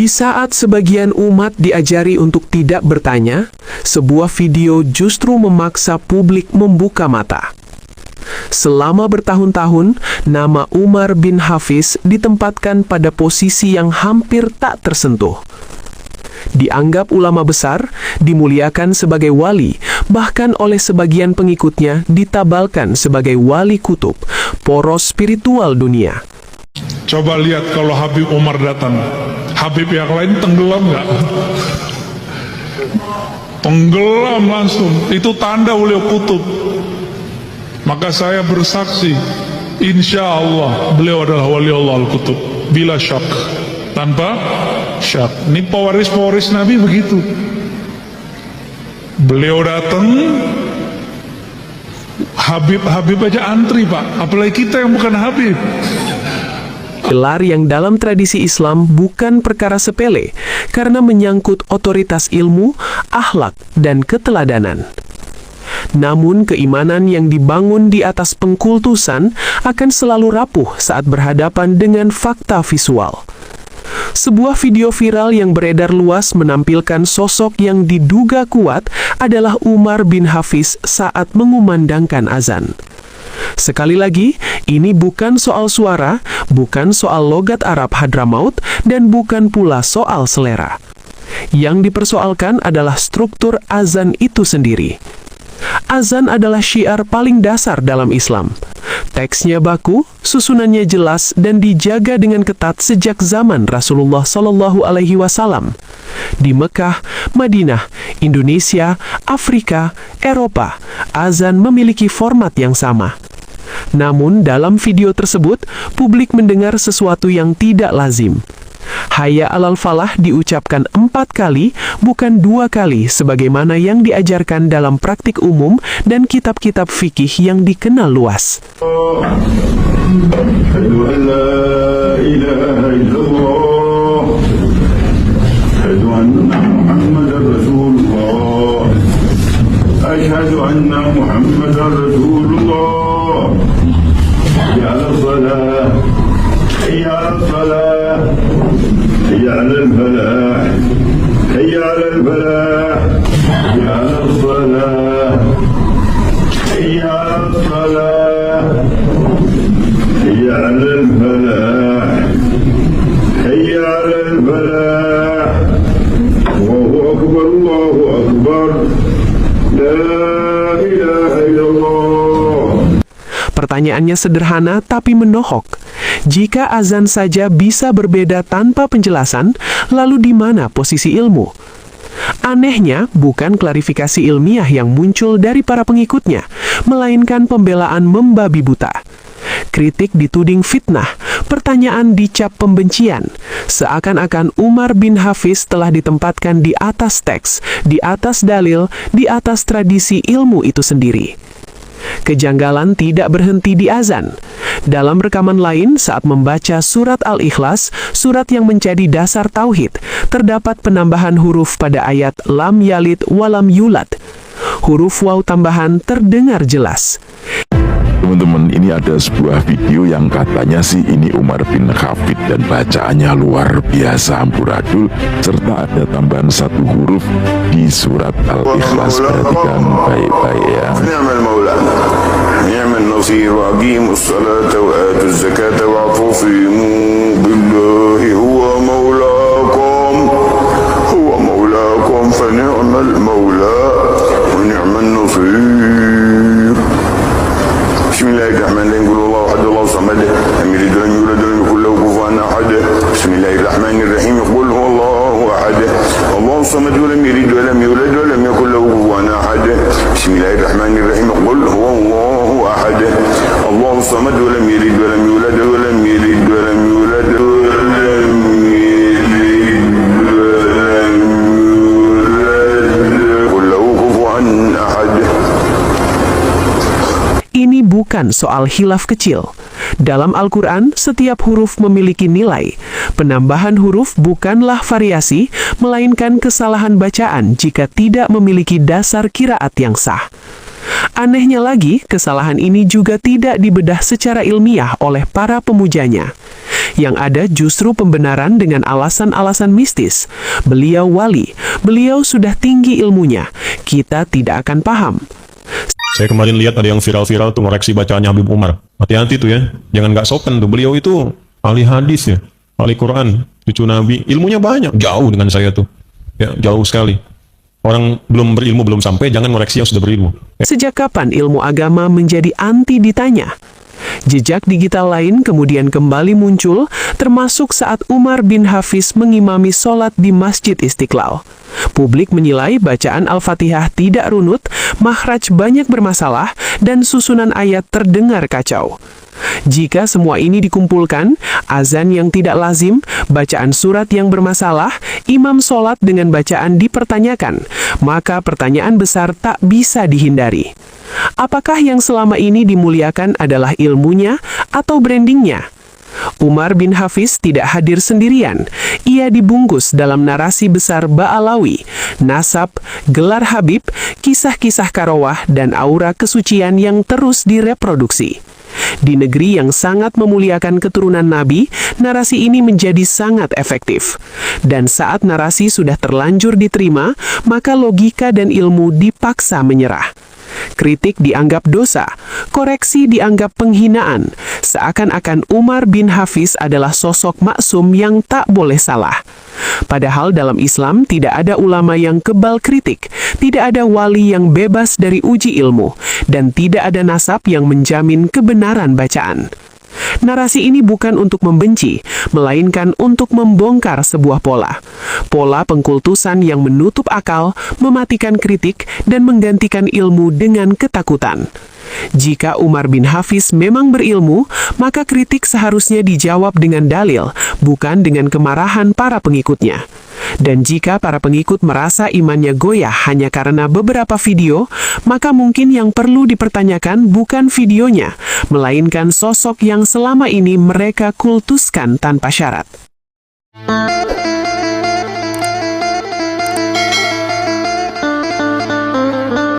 Di saat sebagian umat diajari untuk tidak bertanya, sebuah video justru memaksa publik membuka mata. Selama bertahun-tahun, nama Umar bin Hafiz ditempatkan pada posisi yang hampir tak tersentuh. Dianggap ulama besar, dimuliakan sebagai wali, bahkan oleh sebagian pengikutnya ditabalkan sebagai wali kutub, poros spiritual dunia. Coba lihat kalau Habib Umar datang, Habib yang lain tenggelam nggak? Tenggelam langsung, itu tanda beliau kutub. Maka saya bersaksi, insya Allah beliau adalah wali Allah al-kutub, bila syak, tanpa syak. Ini pewaris Nabi begitu. Beliau datang, Habib aja antri Pak, apalagi kita yang bukan Habib. Gelar yang dalam tradisi Islam bukan perkara sepele, karena menyangkut otoritas ilmu, akhlak, dan keteladanan. Namun keimanan yang dibangun di atas pengkultusan akan selalu rapuh saat berhadapan dengan fakta visual. Sebuah video viral yang beredar luas menampilkan sosok yang diduga kuat adalah Umar bin Hafiz saat mengumandangkan azan. Sekali lagi, ini bukan soal suara, bukan soal logat Arab Hadramaut, dan bukan pula soal selera. Yang dipersoalkan adalah struktur azan itu sendiri. Azan adalah syiar paling dasar dalam Islam. Teksnya baku, susunannya jelas, dan dijaga dengan ketat sejak zaman Rasulullah SAW. Di Mekah, Madinah, Indonesia, Afrika, Eropa, azan memiliki format yang sama. Namun dalam video tersebut, publik mendengar sesuatu yang tidak lazim. Hayya 'alal falah diucapkan 4 kali, bukan 2 kali sebagaimana yang diajarkan dalam praktik umum dan kitab-kitab fikih yang dikenal luas. حي على الفلاح حي على الفلاح حي على الصلاة حي على الصلاة حي على الفلاح حي على الفلاح الله أكبر الله أكبر لا إله إلا الله. Pertanyaannya sederhana tapi menohok. Jika azan saja bisa berbeda tanpa penjelasan, lalu di mana posisi ilmu? Anehnya, bukan klarifikasi ilmiah yang muncul dari para pengikutnya, melainkan pembelaan membabi buta. Kritik dituding fitnah, pertanyaan dicap pembencian, seakan-akan Umar bin Hafiz telah ditempatkan di atas teks, di atas dalil, di atas tradisi ilmu itu sendiri. Kejanggalan tidak berhenti di azan. Dalam rekaman lain, saat membaca surat Al-Ikhlas, surat yang menjadi dasar tauhid, terdapat penambahan huruf pada ayat lam yalid walam yulad. Huruf waw tambahan terdengar jelas. Teman-teman, ini ada sebuah video yang katanya sih ini Umar bin Hafiz dan bacaannya luar biasa amburadul, serta ada tambahan 1 huruf di surat Al-Ikhlas. Perhatikan baik-baik ya. Ni'mal maula, ni'mal nasir, wa aqimus salata wa atuz zakata wa atusimu billahi huwa maulakum fa ni'mal maula wa ni'mal nasir. Bismillahirrahmanirrahim. Qul huwallahu ahad, Allahu samad, lam yalid wa lam yulad wa lam yakul lahu kufuwan ahad. Bismillahirrahmanirrahim. Qul huwallahu ahad, Allahu samad, lam yalid wa lam yulad wa lam yakul lahu kufuwan ahad. Bismillahirrahmanirrahim. Qul huwallahu ahad, Allahu samad, lam yalid wa lam yulad wa lam yalid wa lam yulad wa lam yalid wa lam yulad. Qul lahu kufuwan ahad. Ini bukan soal khilaf kecil. Dalam Al-Quran, setiap huruf memiliki nilai. Penambahan huruf bukanlah variasi, melainkan kesalahan bacaan jika tidak memiliki dasar qiraat yang sah. Anehnya lagi, kesalahan ini juga tidak dibedah secara ilmiah oleh para pemujanya. Yang ada justru pembenaran dengan alasan-alasan mistis. Beliau wali, beliau sudah tinggi ilmunya, kita tidak akan paham. Saya kemarin lihat ada yang viral-viral tuh ngoreksi bacaannya Habib Umar. Hati-hati tuh ya, jangan nggak sopan tuh. Beliau itu ahli hadis ya, ahli Quran, cucu Nabi, ilmunya banyak, jauh dengan saya tuh. Ya, jauh sekali. Orang belum berilmu, belum sampai, jangan ngoreksi yang sudah berilmu. Sejak kapan ilmu agama menjadi anti ditanya? Jejak digital lain kemudian kembali muncul, termasuk saat Umar bin Hafiz mengimami sholat di Masjid Istiqlal. Publik menilai bacaan Al-Fatihah tidak runut, makhraj banyak bermasalah, dan susunan ayat terdengar kacau. Jika semua ini dikumpulkan, azan yang tidak lazim, bacaan surat yang bermasalah, imam sholat dengan bacaan dipertanyakan, maka pertanyaan besar tak bisa dihindari. Apakah yang selama ini dimuliakan adalah ilmunya atau brandingnya? Umar bin Hafiz tidak hadir sendirian. Ia dibungkus dalam narasi besar Ba'alawi, nasab, gelar Habib, kisah-kisah karawah, dan aura kesucian yang terus direproduksi. Di negeri yang sangat memuliakan keturunan Nabi, narasi ini menjadi sangat efektif. Dan saat narasi sudah terlanjur diterima, maka logika dan ilmu dipaksa menyerah. Kritik dianggap dosa, koreksi dianggap penghinaan, seakan-akan Umar bin Hafiz adalah sosok maksum yang tak boleh salah. Padahal dalam Islam tidak ada ulama yang kebal kritik, tidak ada wali yang bebas dari uji ilmu, dan tidak ada nasab yang menjamin kebenaran bacaan. Narasi ini bukan untuk membenci, melainkan untuk membongkar sebuah pola. Pola pengkultusan yang menutup akal, mematikan kritik, dan menggantikan ilmu dengan ketakutan. Jika Umar bin Hafiz memang berilmu, maka kritik seharusnya dijawab dengan dalil, bukan dengan kemarahan para pengikutnya. Dan jika para pengikut merasa imannya goyah hanya karena beberapa video, maka mungkin yang perlu dipertanyakan bukan videonya, melainkan sosok yang selama ini mereka kultuskan tanpa syarat.